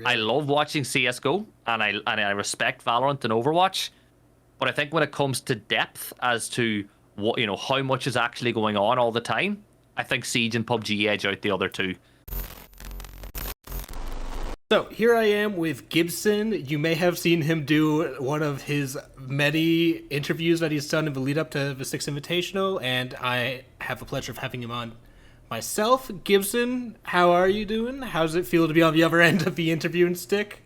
I love watching CS:GO, and I respect Valorant and Overwatch, but I think when it comes to depth as to what how much is actually going on all the time, I think Siege and PUBG edge out the other two. So here I am with Gibson. You may have seen him do one of his many interviews that he's done in the lead up to the Six Invitational, and I have the pleasure of having him on myself. Gibson, how are you doing? How does it feel to be on the other end of the interviewing stick?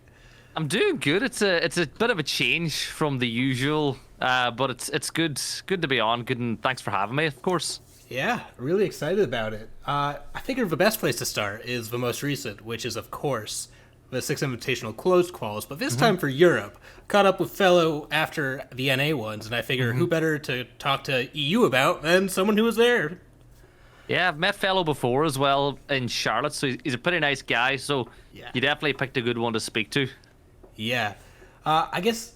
I'm doing good. It's a bit of a change from the usual, but it's good to be on. Good, and thanks for having me, of course. Yeah, really excited about it. I figured the best place to start is the most recent, which is, of course, the Six Invitational closed quals, but this time for Europe. Caught up with fellow after the NA ones, and I figure who better to talk to EU about than someone who was there. Yeah, I've met fellow before as well in Charlotte, so he's a pretty nice guy. So Yeah. you definitely picked a good one to speak to. Yeah. I guess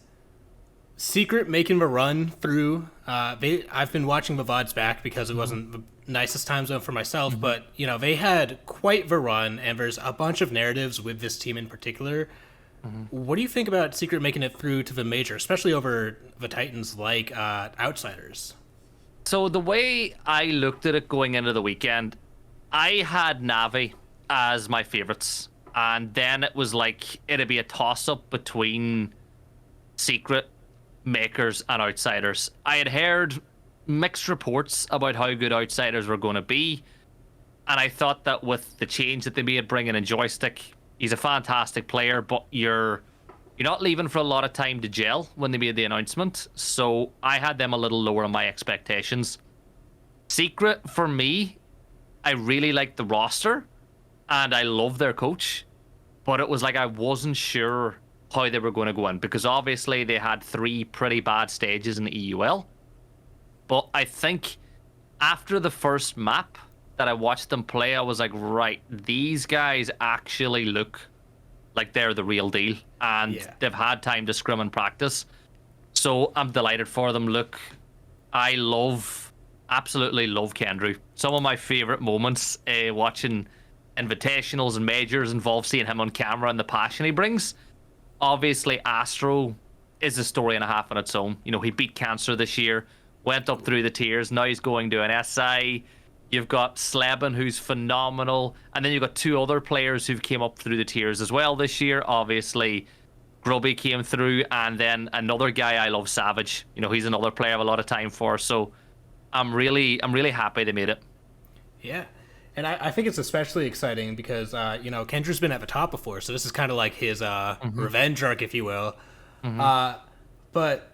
Secret making the run through. I've been watching the VODs back because it wasn't the nicest time zone for myself, but they had quite the run, and there's a bunch of narratives with this team in particular. What do you think about Secret making it through to the major, especially over the Titans like Outsiders? So the way I looked at it going into the weekend, I had Navi as my favorites, and then it was like it'd be a toss-up between Secret, Makers, and Outsiders. I had heard mixed reports about how good Outsiders were going to be, and I thought that with the change that they made bringing in Joystick, he's a fantastic player, but you're not leaving for a lot of time to gel when they made the announcement, so I had them a little lower on my expectations. Secret, for me, I really liked the roster, and I love their coach, but it was like I wasn't sure how they were going to go in, because obviously they had 3 pretty bad stages in the EUL. But I think after the first map that I watched them play, I was like, right, these guys actually look like they're the real deal, and they've had time to scrim and practice. So I'm delighted for them. Look, I absolutely love Kendrew. Some of my favorite moments watching invitationals and majors involve seeing him on camera and the passion he brings. Obviously, Astro is a story and a half on its own. He beat Cancer this year, went up through the tiers. Now he's going to an SI. You've got Sleben, who's phenomenal. And then you've got 2 other players who've came up through the tiers as well this year. Obviously, Grubby came through. And then another guy I love, Savage. He's another player I have a lot of time for. So I'm really happy they made it. Yeah. And I think it's especially exciting because, Kendrew's been at the top before. So this is kind of like his revenge arc, if you will. But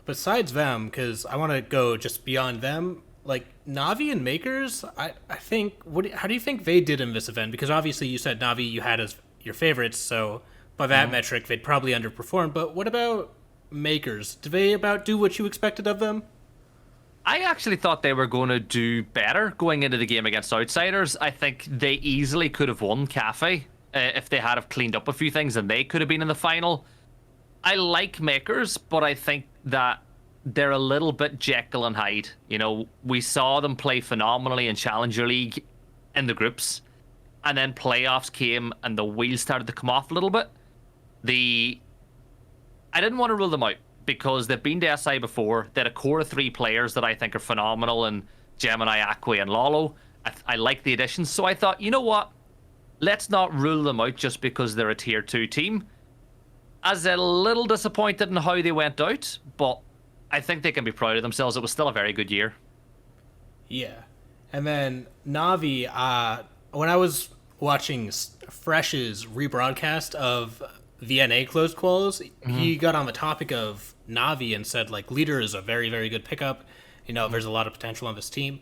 besides them, because I want to go just beyond them, like Navi and Makers, I think, how do you think they did in this event? Because obviously you said Navi you had as your favorites, so by that metric, they'd probably underperform. But what about Makers? Did they about do what you expected of them? I actually thought they were going to do better going into the game against Outsiders. I think they easily could have won Cafe if they had have cleaned up a few things, and they could have been in the final. I like Makers, but I think that they're a little bit Jekyll and Hyde. We saw them play phenomenally in Challenger League in the groups, and then playoffs came and the wheels started to come off a little bit. I didn't want to rule them out because they've been to SI before. They had a core of 3 players that I think are phenomenal, and Gemini, Aqui, and Lolo. I like the additions, so I thought, you know what? Let's not rule them out just because they're a tier 2 team. I was a little disappointed in how they went out, but I think they can be proud of themselves. It was still a very good year. Yeah. And then Navi, when I was watching Fresh's rebroadcast of the NA closed quals, he got on the topic of Navi and said, like, Leader is a very, very good pickup. There's a lot of potential on this team.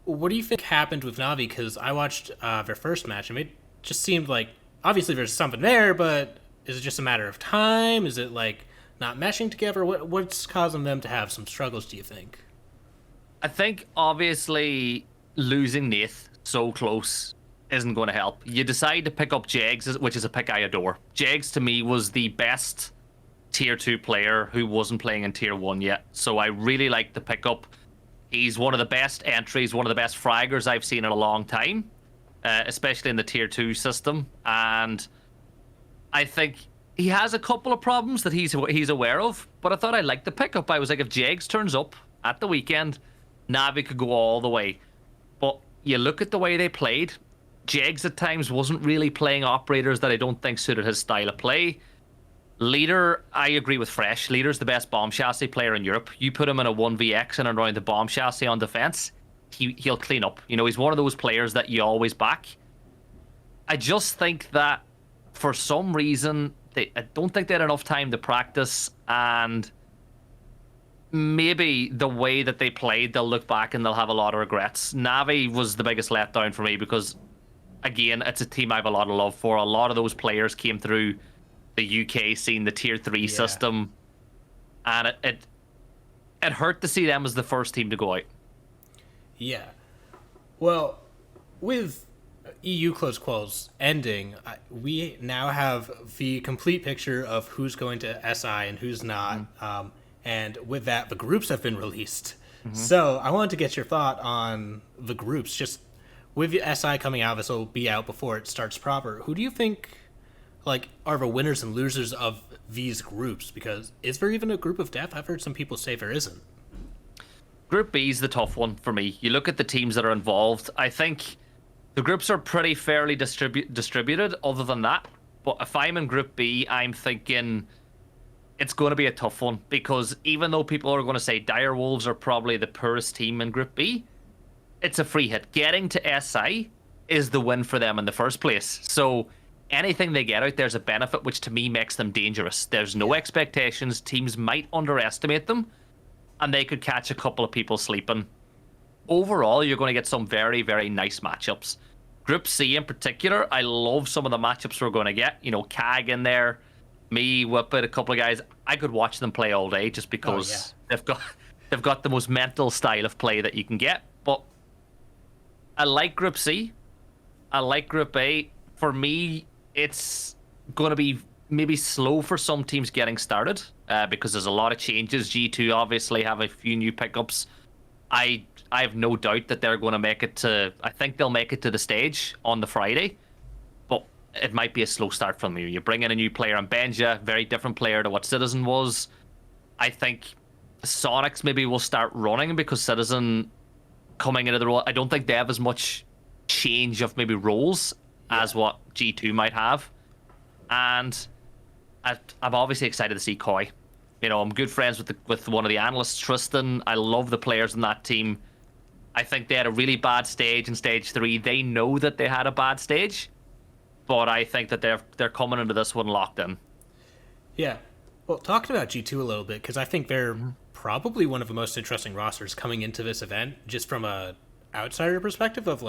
What do you think happened with Navi? Because I watched their first match, and it just seemed like, obviously there's something there, but is it just a matter of time? Is it, like, not meshing together? What's causing them to have some struggles, do you think? I think, obviously, losing Nath so close isn't going to help. You decide to pick up Jags, which is a pick I adore. Jags, to me, was the best tier 2 player who wasn't playing in tier 1 yet. So I really like the pickup. He's one of the best entries, one of the best fraggers I've seen in a long time, especially in the tier 2 system. And I think he has a couple of problems that he's aware of, but I thought I liked the pickup. I was like, if Jags turns up at the weekend, Navi could go all the way. But you look at the way they played, Jags at times wasn't really playing operators that I don't think suited his style of play. Leader, I agree with Fresh. Leader's the best bomb chassis player in Europe. You put him in a 1vx and around the bomb chassis on defense, he'll clean up. You know, he's one of those players that you always back. I just think that for some reason, I don't think they had enough time to practice, and maybe the way that they played, they'll look back and they'll have a lot of regrets. Navi was the biggest letdown for me because, again, it's a team I have a lot of love for. A lot of those players came through the UK scene, the tier 3 system, and it hurt to see them as the first team to go out. Yeah. Well, with EU close quals ending, we now have the complete picture of who's going to SI and who's not. And with that, the groups have been released. So I wanted to get your thought on the groups. Just with the SI coming out, this will be out before it starts proper. Who do you think are the winners and losers of these groups? Because is there even a group of death? I've heard some people say there isn't. Group B is the tough one for me. You look at the teams that are involved. I think the groups are pretty fairly distributed other than that. But if I'm in Group B, I'm thinking it's going to be a tough one, because even though people are going to say Dire Wolves are probably the poorest team in Group B, it's a free hit. Getting to SI is the win for them in the first place. So anything they get out there's a benefit, which to me makes them dangerous. There's no expectations. Teams might underestimate them, and they could catch a couple of people sleeping. Overall, you're going to get some very, very nice matchups. Group C in particular, I love some of the matchups we're going to get. You know, CAG in there, me, Whippet, a couple of guys. I could watch them play all day just because they've got the most mental style of play that you can get. But I like Group C. I like Group A. For me, it's going to be maybe slow for some teams getting started because there's a lot of changes. G2 obviously have a few new pickups. I have no doubt that they're going to make it to... I think they'll make it to the stage on the Friday. But it might be a slow start from you. You bring in a new player in Benja, very different player to what Citizen was. I think Sonics maybe will start running because Citizen coming into the role... I don't think they have as much change of maybe roles as what G2 might have. And I'm obviously excited to see Koi. You know, I'm good friends with one of the analysts, Tristan. I love the players in that team. I think they had a really bad stage in stage 3. They know that they had a bad stage, but I think that they're coming into this one locked in. Yeah. Well, talking about G2 a little bit, because I think they're probably one of the most interesting rosters coming into this event, just from a outsider perspective of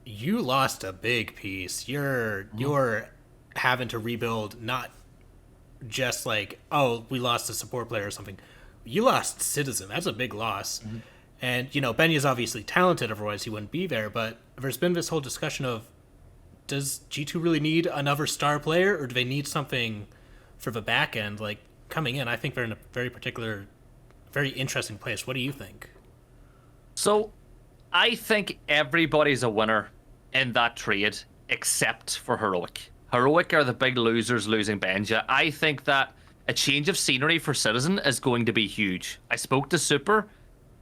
you lost a big piece. You're having to rebuild, not just we lost a support player or something. You lost Citizen. That's a big loss. And, Benya's obviously talented, otherwise he wouldn't be there, but there's been this whole discussion of, does G2 really need another star player, or do they need something for the back end? Coming in, I think they're in a very interesting place. What do you think? So, I think everybody's a winner in that trade, except for Heroic. Heroic are the big losers losing Benja. I think that a change of scenery for Citizen is going to be huge. I spoke to Super.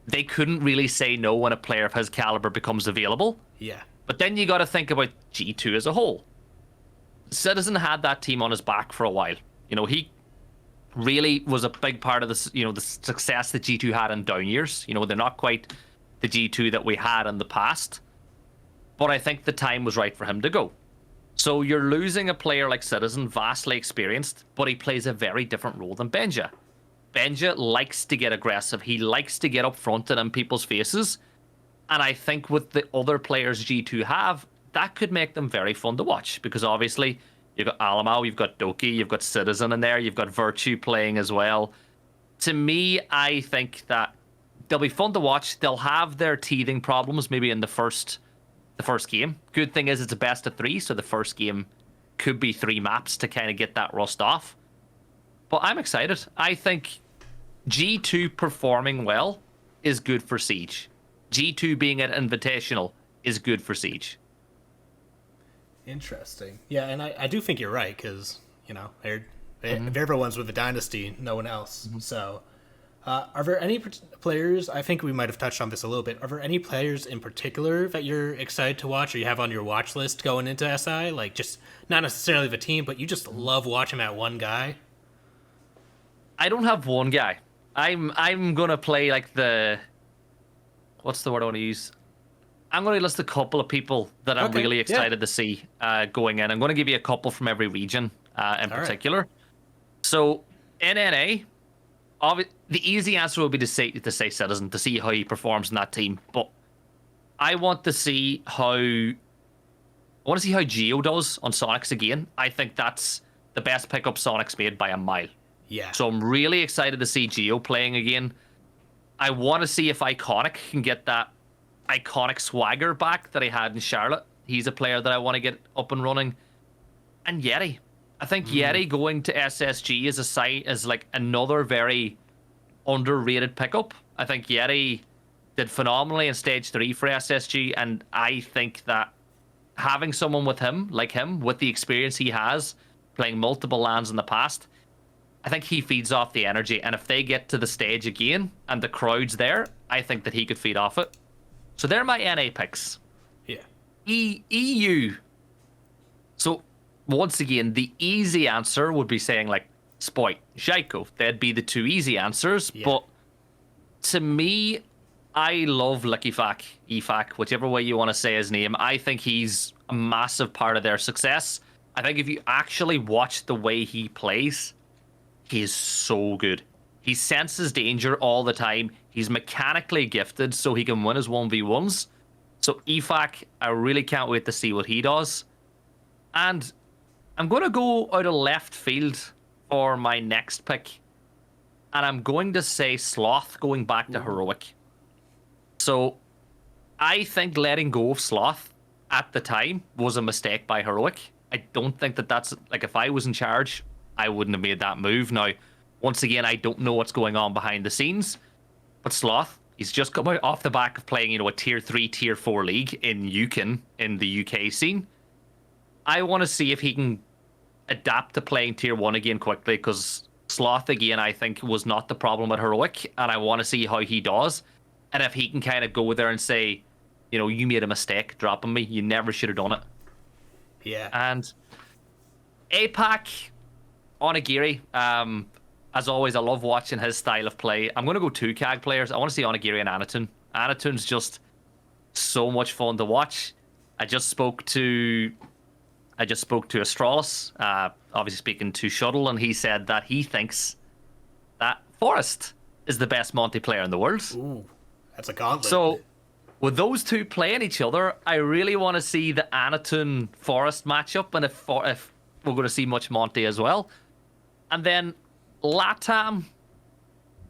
They couldn't really say no when a player of his caliber becomes available. Yeah. But then you got to think about G2 as a whole. Citizen had that team on his back for a while. He really was a big part of this, the success that G2 had in down years. They're not quite the G2 that we had in the past. But I think the time was right for him to go. So you're losing a player like Citizen, vastly experienced, but he plays a very different role than Benja. Benja likes to get aggressive. He likes to get up front and in people's faces. And I think with the other players G2 have, that could make them very fun to watch. Because obviously, you've got Alamau, you've got Doki, you've got Citizen in there, you've got Virtue playing as well. To me, I think that they'll be fun to watch. They'll have their teething problems maybe in the first game. Good thing is it's a best of 3, so the first game could be 3 maps to kind of get that rust off. But I'm excited. I think G2 performing well is good for Siege. G2 being at Invitational is good for Siege. Interesting. Yeah, and I do think you're right, because You know, if everyone's with the dynasty, no one else. So, are there any players? I think we might have touched on this a little bit. Are there any players in particular that you're excited to watch, or you have on your watch list going into SI? Like, just not necessarily the team, but you just love watching that one guy. I don't have one guy. I'm gonna play like what's the word I want to use? I'm going to list a couple of people that I'm really excited to see going in. I'm going to give you a couple from every region in particular. Right. So in NA, the easy answer would be to say Citizen, to see how he performs in that team. But I want to see how Geo does on Sonics again. I think that's the best pickup Sonics made by a mile. Yeah. So I'm really excited to see Geo playing again. I want to see if Iconic can get that iconic swagger back that he had in Charlotte. He's a player that I want to get up and running. And Yeti. I think Yeti going to SSG is like another very underrated pickup. I think Yeti did phenomenally in stage 3 for SSG, and I think that having someone with the experience he has, playing multiple lands in the past, I think he feeds off the energy. And if they get to the stage again and the crowd's there, I think that he could feed off it. So they're my NA picks. Yeah. EU. So once again, the easy answer would be saying like Spoit, Jaiko. They'd be the two easy answers. Yeah. But to me, I love Efak, whichever way you want to say his name. I think he's a massive part of their success. I think if you actually watch the way he plays, he is so good. He senses danger all the time. He's mechanically gifted, so he can win his 1v1s. So Efak, I really can't wait to see what he does. And I'm going to go out of left field for my next pick. And I'm going to say Sloth going back to Heroic. So I think letting go of Sloth at the time was a mistake by Heroic. I don't think that's... Like, if I was in charge, I wouldn't have made that move. Now, once again, I don't know what's going on behind the scenes, but Sloth, he's just come out off the back of playing, a tier 3, tier 4 league in UCAN in the UK scene. I want to see if he can adapt to playing tier 1 again quickly, because Sloth, again, I think was not the problem at Heroic, and I want to see how he does. And if he can kind of go there and say, you made a mistake dropping me, you never should have done it. Yeah. And APAC, Onigiri, as always, I love watching his style of play. I'm going to go 2 CAG players. I want to see Onigiri and Anatun. Anatun's just so much fun to watch. I just spoke to Astralis, obviously speaking to Shuttle, and he said that he thinks that Forest is the best Monty player in the world. Ooh, that's a gauntlet. So, with those two playing each other, I really want to see the Anatun Forest matchup, and if we're going to see much Monty as well. And then Latam,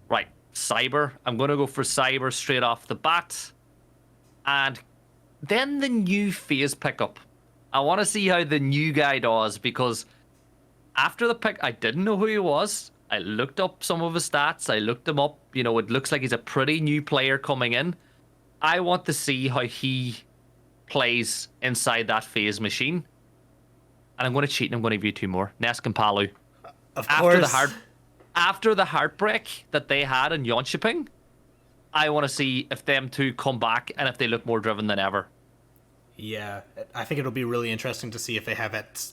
right, Cyber. I'm going to go for Cyber straight off the bat. And then the new phase pickup. I want to see how the new guy does, because after the pick, I didn't know who he was. I looked up some of his stats. I looked him up. It looks like he's a pretty new player coming in. I want to see how he plays inside that phase machine. And I'm going to cheat and I'm going to give you 2 more. Nesk and Palu. Of course. After the heartbreak that they had in Jönköping, I want to see if them two come back and if they look more driven than ever. Yeah, I think it'll be really interesting to see if they have that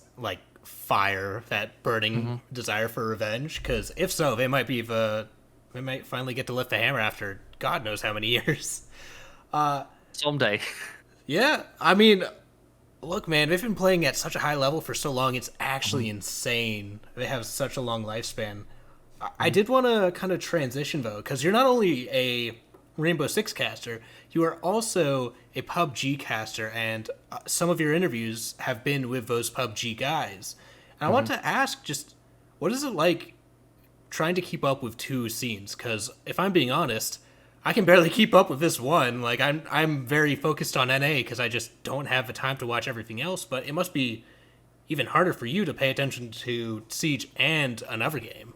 fire, that burning desire for revenge. Because if so, they might finally get to lift the hammer after God knows how many years. Someday. Yeah, I mean, look, man, they've been playing at such a high level for so long. It's actually insane. They have such a long lifespan. I did want to kind of transition, though, because you're not only a Rainbow Six caster, you are also a PUBG caster, and some of your interviews have been with those PUBG guys. And I want to ask, just what is it like trying to keep up with 2 scenes? Because if I'm being honest, I can barely keep up with this one. Like, I'm very focused on NA because I just don't have the time to watch everything else. But it must be even harder for you to pay attention to Siege and another game.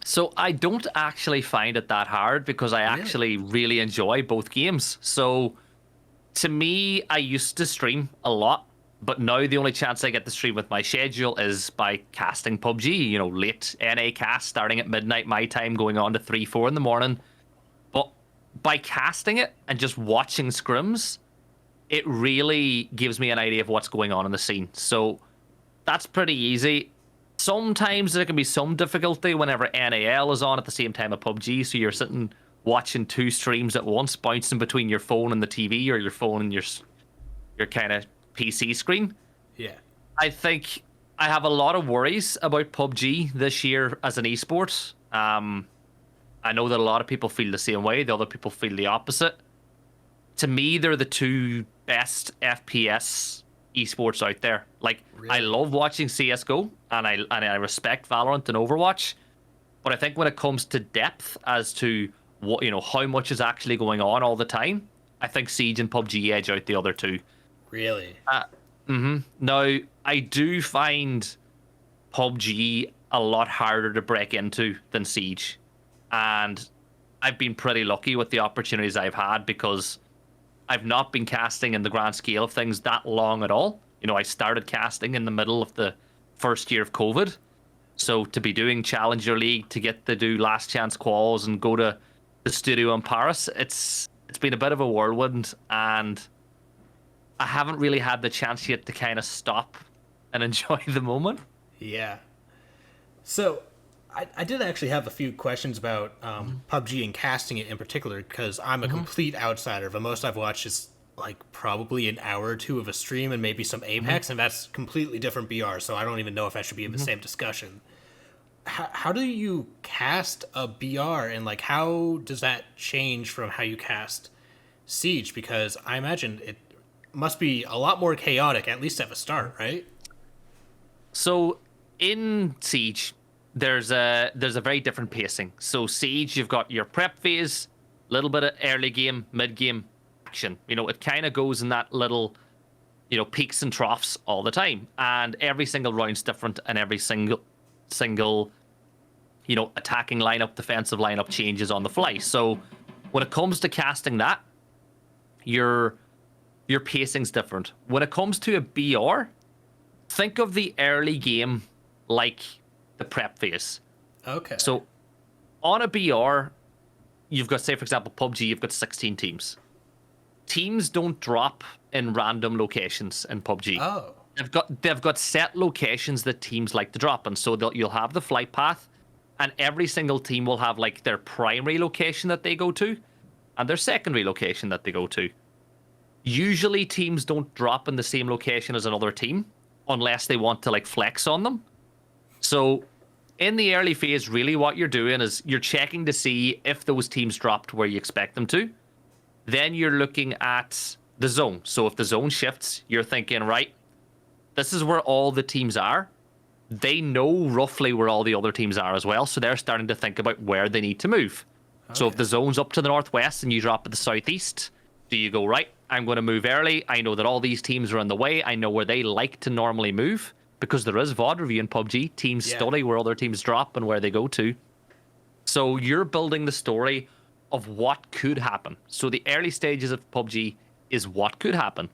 So I don't actually find it that hard because I actually really enjoy both games. So to me, I used to stream a lot But now the only chance I get to stream with my schedule is by casting PUBG. You know, late NA cast starting at midnight my time, going on to 3, 4 in the morning. But by casting it and just watching scrims, it really gives me an idea of what's going on in the scene. So that's pretty easy. Sometimes there can be some difficulty whenever NAL is on at the same time as PUBG, so you're sitting watching two streams at once, bouncing between your phone and the TV, or your phone and your kind of PC screen. Yeah. I think I have a lot of worries about PUBG this year as an esport. I know that a lot of people feel the same way. The other people feel the opposite. To me, they're the two best FPS esports out there. Like, Really? I love watching CS:GO, and I respect Valorant and Overwatch, but I think when it comes to depth as to what, you know, how much is actually going on all the time, I think Siege and PUBG edge out the other two. Really? Now, I do find PUBG a lot harder to break into than Siege, and I've been pretty lucky with the opportunities I've had because I've not been casting in the grand scale of things that long at all. You know, I started casting in the middle of the first year of COVID. So to be doing Challenger League, to get to do Last Chance Quals and go to the studio in Paris, it's been a bit of a whirlwind, and I haven't really had the chance yet to kind of stop and enjoy the moment. Yeah. So, I did actually have a few questions about PUBG and casting it in particular, because I'm a complete outsider. The most I've watched is like probably an hour or two of a stream and maybe some Apex, and that's completely different BR, so I don't even know if I should be in the same discussion. How do you cast a BR, and like how does that change from how you cast Siege? Because I imagine it must be a lot more chaotic, at least at the start, right? So in Siege, there's a very different pacing. So Siege, you've got your prep phase, little bit of early game, mid game, action. You know, it kind of goes in that little, you know, peaks and troughs all the time, and every single round's different, and every single you know, attacking lineup, defensive lineup changes on the fly. So when it comes to casting that, your pacing's different. When it comes to a BR, think of the early game like the prep phase. Okay. So on a BR, you've got, say for example, PUBG, you've got 16 teams. Teams don't drop in random locations in PUBG. Oh. They've got set locations that teams like to drop in. So you'll have the flight path, and every single team will have like their primary location that they go to and their secondary location that they go to. Usually teams don't drop in the same location as another team unless they want to like flex on them. So in the early phase, really what you're doing is you're checking to see if those teams dropped where you expect them to. Then you're looking at the zone. So if the zone shifts, you're thinking, right, this is where all the teams are. They know roughly where all the other teams are as well. So they're starting to think about where they need to move. Okay. So if the zone's up to the northwest and you drop at the southeast, do you go, right, I'm going to move early. I know that all these teams are in the way. I know where they like to normally move, because there is VOD review in PUBG. Teams study where other teams drop and where they go to. So you're building the story of what could happen. So the early stages of PUBG is what could happen.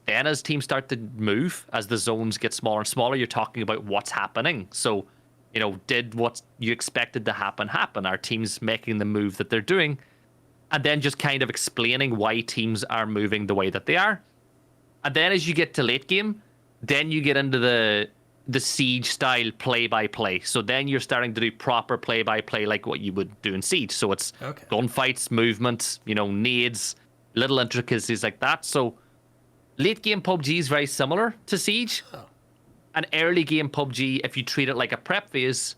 Then as teams start to move, as the zones get smaller and smaller, you're talking about what's happening. So, you know, did what you expected to happen happen? Are teams making the move that they're doing? And then just kind of explaining why teams are moving the way that they are. And then as you get to late game, then you get into the Siege style play-by-play. So then you're starting to do proper play-by-play like what you would do in Siege. So it's gunfights, movement, you know, nades, little intricacies like that. So late game PUBG is very similar to Siege. And early game PUBG, if you treat it like a prep phase,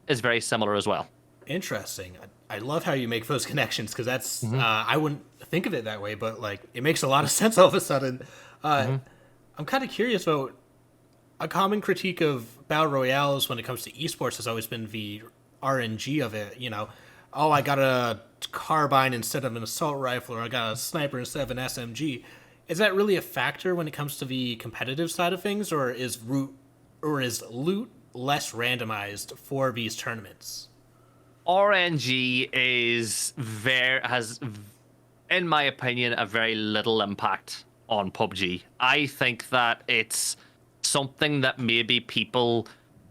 is very similar as well. Interesting. I love how you make those connections, because that's I wouldn't think of it that way, but like it makes a lot of sense all of a sudden. I'm kind of curious about a common critique of Battle Royales when it comes to esports has always been the RNG of it. You know, oh, I got a carbine instead of an assault rifle, or I got a sniper instead of an SMG. Is that really a factor when it comes to the competitive side of things, or is loot less randomized for these tournaments? RNG has, in my opinion, a very little impact on PUBG. I think that it's something that maybe people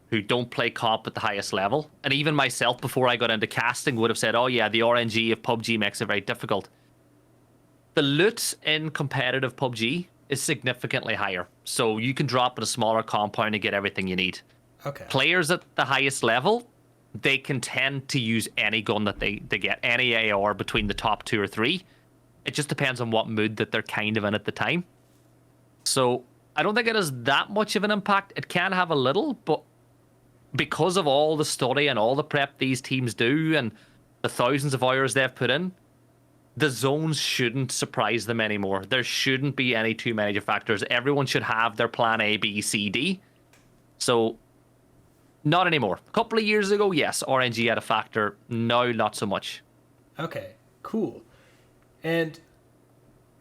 who don't play comp at the highest level, and even myself before I got into casting would have said, oh yeah, the RNG of PUBG makes it very difficult. The loot in competitive PUBG is significantly higher. So you can drop at a smaller compound and get everything you need. Okay. Players at the highest level, they can tend to use any gun that they get, any AR between the top 2 or 3. It just depends on what mood that they're kind of in at the time. So I don't think it has that much of an impact. It can have a little, but because of all the study and all the prep these teams do and the thousands of hours they've put in, the zones shouldn't surprise them anymore. There shouldn't be any too many factors. Everyone should have their plan A, B, C, D. So not anymore. A couple of years ago, yes, RNG had a factor. Now, not so much. Okay, cool. And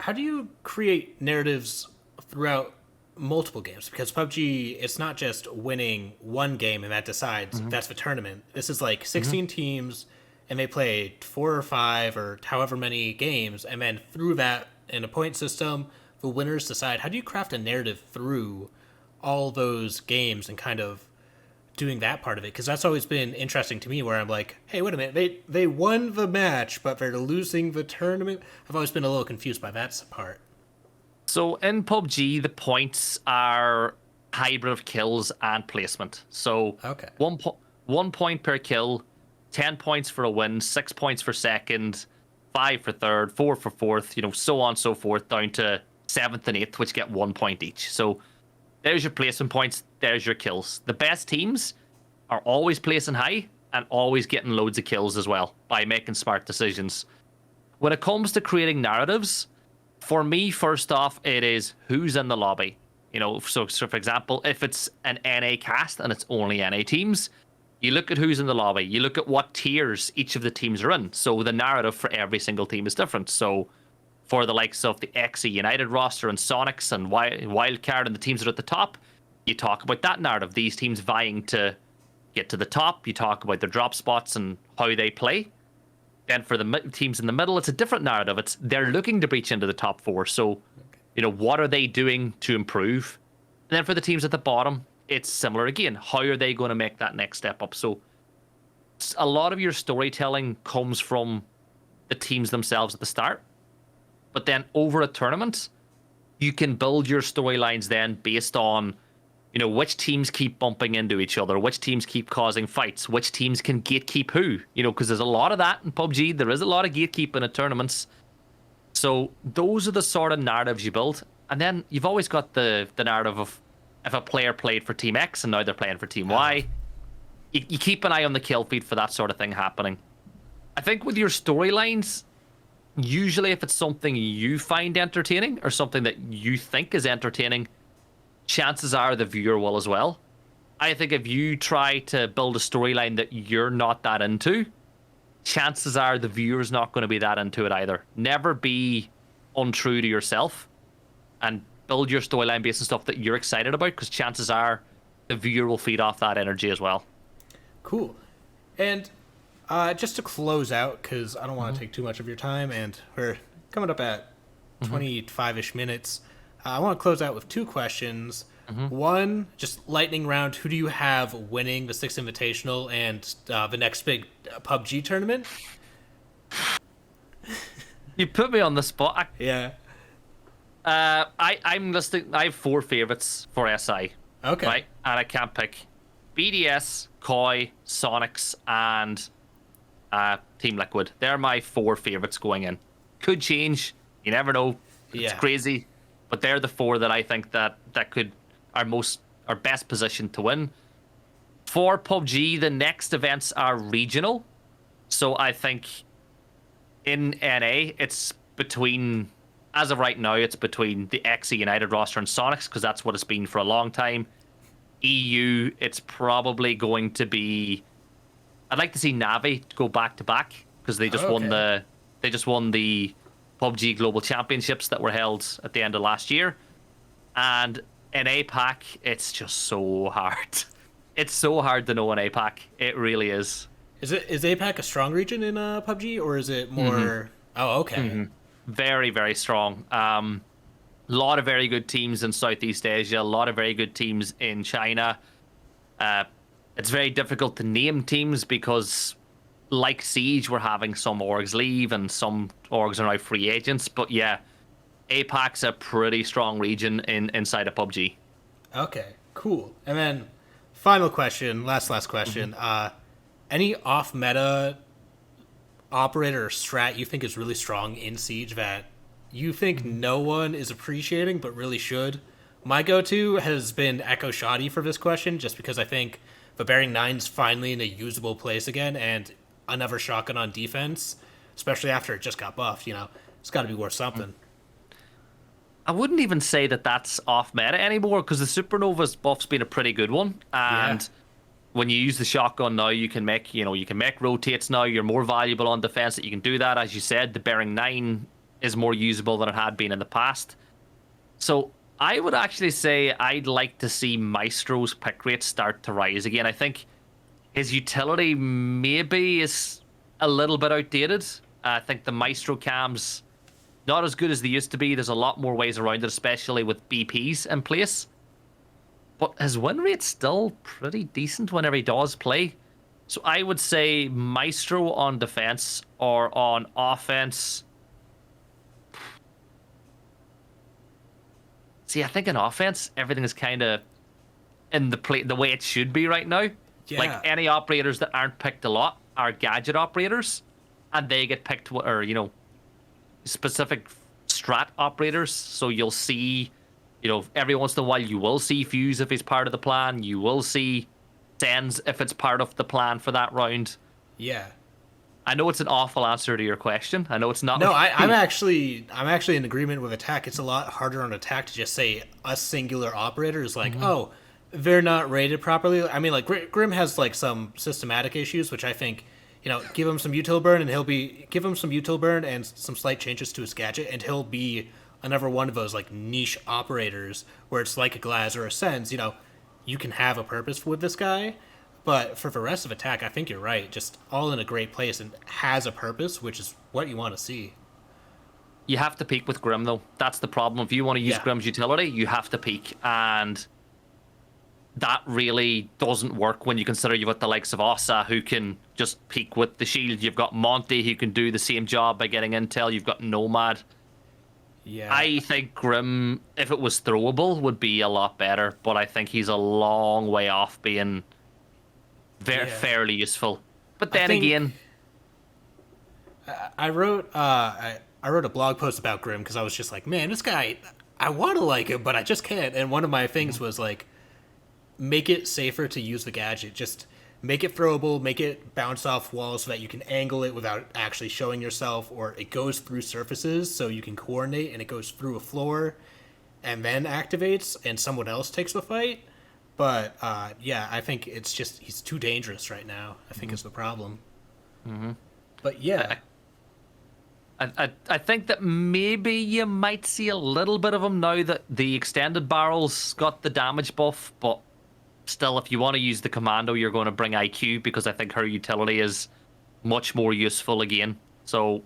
how do you create narratives throughout multiple games? Because PUBG, it's not just winning one game and that decides that's the tournament. This is like 16 teams, and they play 4 or 5 or however many games, and then through that, in a point system, the winners decide. How do you craft a narrative through all those games and kind of doing that part of it? Because that's always been interesting to me, where I'm like, hey, wait a minute, they won the match, but they're losing the tournament. I've always been a little confused by that part. So in PUBG, the points are hybrid of kills and placement. So Okay. 1 point per kill, 10 points for a win, 6 points for second, 5 for third, 4 for fourth, so on and so forth, down to 7th and 8th, which get 1 point each. So there's your placement points, there's your kills. The best teams are always placing high and always getting loads of kills as well by making smart decisions. When it comes to creating narratives, for me, first off, it is who's in the lobby. So for example, if it's an NA cast and it's only NA teams, you look at who's in the lobby. You look at what tiers each of the teams are in. So the narrative for every single team is different. So for the likes of the XE United roster and Sonics and Wildcard and the teams that are at the top, you talk about that narrative. These teams vying to get to the top. You talk about their drop spots and how they play. Then for the teams in the middle, it's a different narrative. It's they're looking to breach into the top 4. So, what are they doing to improve? And then for the teams at the bottom, it's similar again. How are they going to make that next step up? So a lot of your storytelling comes from the teams themselves at the start. But then over a tournament, you can build your storylines then based on which teams keep bumping into each other, which teams keep causing fights, which teams can gatekeep who, because there's a lot of that in PUBG. There is a lot of gatekeeping at tournaments. So those are the sort of narratives you build. And then you've always got the narrative of if a player played for Team X and now they're playing for Team Y, you keep an eye on the kill feed for that sort of thing happening. I think with your storylines, usually if it's something you find entertaining or something that you think is entertaining, chances are the viewer will as well. I think if you try to build a storyline that you're not that into, chances are the viewer's not going to be that into it either. Never be untrue to yourself and build your storyline based on stuff that you're excited about, because chances are the viewer will feed off that energy as well. Cool. And just to close out, because I don't want to take too much of your time, and we're coming up at 25-ish minutes, I want to close out with 2 questions. One, just lightning round. Who do you have winning the 6th Invitational and the next big PUBG tournament? You put me on the spot. Yeah. I'm listing. I have 4 favorites for SI. Okay. Right, and I can't pick BDS, Koi, Sonics, and Team Liquid. They're my 4 favorites going in. Could change. You never know. It's crazy. But they're the 4 that I think that are best positioned to win. For PUBG, the next events are regional. So I think in NA, it's between, as of right now, it's between the XE United roster and Sonics, because that's what it's been for a long time. EU, it's probably going to be, I'd like to see Navi go back to back, because they just won the PUBG Global Championships that were held at the end of last year. And in APAC, it's just so hard. It's so hard to know in APAC. It really is. Is APAC a strong region in PUBG, or is it more... Oh, okay. Very, very strong. A lot of very good teams in Southeast Asia, a lot of very good teams in China. Uh, it's very difficult to name teams because, like Siege, we're having some orgs leave and some orgs are now free agents. But yeah, APAC's a pretty strong region inside of PUBG. Okay, cool. And then final question, last question. Any off meta operator or strat you think is really strong in Siege that you think no one is appreciating but really should? My go-to has been Echo Shoddy for this question, just because I think the Bearing 9's finally in a usable place again, and another shotgun on defense, especially after it just got buffed, it's got to be worth something. I wouldn't even say that that's off meta anymore because the Supernova's buff's been a pretty good one. And Yeah. when you use the shotgun now, you can make rotates now. You're more valuable on defense that you can do that. As you said, the Bearing 9 is more usable than it had been in the past. So I would actually say I'd like to see Maestro's pick rate start to rise again. I think his utility maybe is a little bit outdated. I think the Maestro cams not as good as they used to be. There's a lot more ways around it, especially with BPs in place. But his win rate's still pretty decent whenever he does play. So I would say Maestro on defense or on offense. See, I think in offense, everything is kind of in the way it should be right now. Yeah. Like any operators that aren't picked a lot are gadget operators, and they get picked, or specific strat operators. So you'll see, every once in a while you will see Fuse if he's part of the plan. You will see Sens if it's part of the plan for that round. Yeah. I know it's an awful answer to your question. I know it's not. No, I'm actually in agreement with Attack. It's a lot harder on Attack to just say a singular operator is like, oh, they're not rated properly. I mean, like Grim has like some systematic issues, which I think, give him some util burn and give him some util burn and some slight changes to his gadget, and he'll be another one of those like niche operators where it's like a Glaz or a Sens. You can have a purpose with this guy. But for the rest of Attack, I think you're right. Just all in a great place and has a purpose, which is what you want to see. You have to peak with Grim, though. That's the problem. If you want to use Grim's utility, you have to peak. And that really doesn't work when you consider you've got the likes of Ossa, who can just peak with the shield. You've got Monty, who can do the same job by getting intel. You've got Nomad. Yeah. I think Grim, if it was throwable, would be a lot better. But I think he's a long way off being fairly useful. But then again, I wrote I wrote a blog post about Grim because I was just like, man, this guy, I want to like him, but I just can't. And one of my things was like, make it safer to use the gadget. Just make it throwable, make it bounce off walls so that you can angle it without actually showing yourself, or it goes through surfaces so you can coordinate and it goes through a floor and then activates and someone else takes the fight. But I think it's just he's too dangerous right now, I think is the problem. But yeah. I think that maybe you might see a little bit of him now that the extended barrels got the damage buff, but still, if you want to use the commando, you're going to bring IQ because I think her utility is much more useful again. So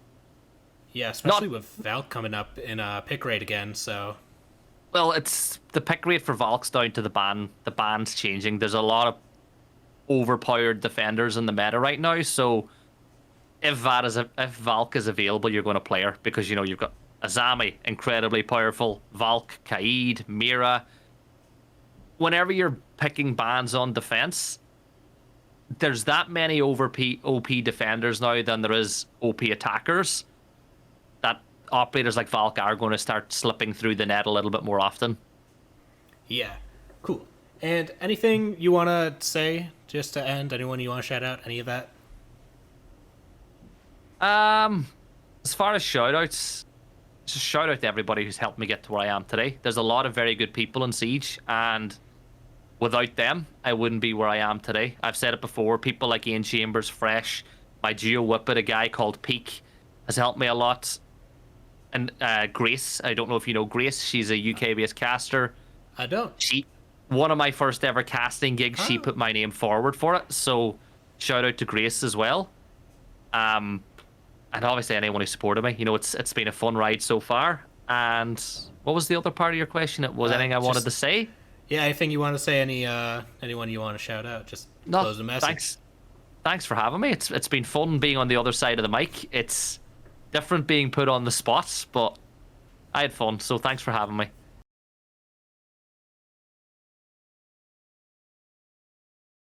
yeah, especially with Valk coming up in pick rate again, so... Well, it's the pick rate for Valk's down to the ban. The ban's changing. There's a lot of overpowered defenders in the meta right now. So if Valk is available, you're going to play her because you've got Azami, incredibly powerful, Valk, Kaid, Mira. Whenever you're picking bans on defense, there's that many OP defenders now than there is OP attackers. That operators like Valk are going to start slipping through the net a little bit more often. Yeah, cool. And anything you want to say just to end? Anyone you want to shout out? Any of that? As far as shoutouts, just shout out to everybody who's helped me get to where I am today. There's a lot of very good people in Siege, and without them, I wouldn't be where I am today. I've said it before. People like Ian Chambers, Fresh, my Geo Whippet, a guy called Peak, has helped me a lot. And Grace, I don't know if you know Grace. She's a UK-based caster. I don't. One of my first ever casting gigs, she put my name forward for it. So shout out to Grace as well. And obviously anyone who supported me. It's been a fun ride so far. And what was the other part of your question? It was anything I wanted to say? Yeah, I think you want to say anyone you want to shout out. Just No, close the message. thanks for having me. It's been fun being on the other side of the mic. It's different being put on the spot, but I had fun. So thanks for having me.